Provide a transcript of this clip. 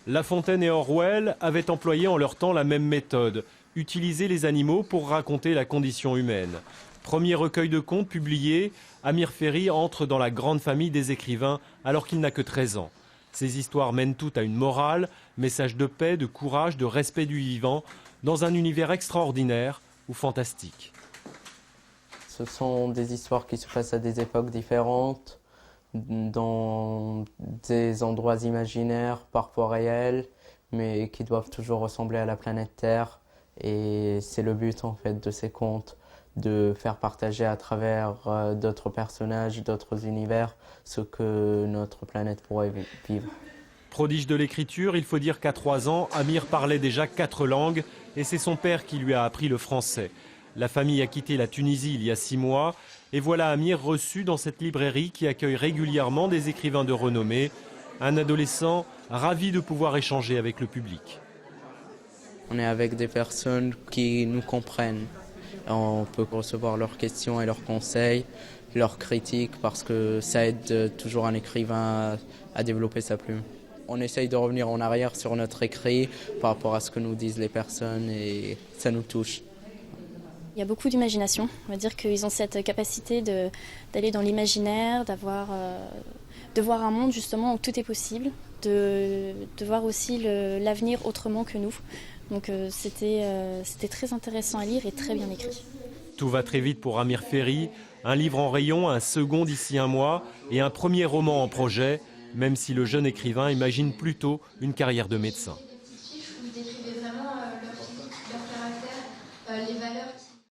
La Fontaine et Orwell avaient employé en leur temps la même méthode, utiliser les animaux pour raconter la condition humaine. Premier recueil de contes publié, Amir Ferri entre dans la grande famille des écrivains alors qu'il n'a que 13 ans. Ces histoires mènent toutes à une morale, message de paix, de courage, de respect du vivant, dans un univers extraordinaire ou fantastique. Ce sont des histoires qui se passent à des époques différentes, dans des endroits imaginaires, parfois réels, mais qui doivent toujours ressembler à la planète Terre. Et c'est le but en fait de ces contes, de faire partager à travers d'autres personnages, d'autres univers, ce que notre planète pourrait vivre. Prodige de l'écriture, il faut dire qu'à 3 ans, Amir parlait déjà 4 langues et c'est son père qui lui a appris le français. La famille a quitté la Tunisie il y a 6 mois et voilà Amir reçu dans cette librairie qui accueille régulièrement des écrivains de renommée. Un adolescent ravi de pouvoir échanger avec le public. On est avec des personnes qui nous comprennent. On peut recevoir leurs questions et leurs conseils, leurs critiques, parce que ça aide toujours un écrivain à développer sa plume. On essaye de revenir en arrière sur notre écrit par rapport à ce que nous disent les personnes et ça nous touche. Il y a beaucoup d'imagination. On va dire qu'ils ont cette capacité d'aller dans l'imaginaire, de voir un monde justement où tout est possible, de voir aussi l'avenir autrement que nous. Donc c'était très intéressant à lire et très bien écrit. Tout va très vite pour Amir Ferri. Un livre en rayon, un second d'ici 1 mois et un premier roman en projet, même si le jeune écrivain imagine plutôt une carrière de médecin. Vous décrivez vraiment leur caractère, les valeurs qui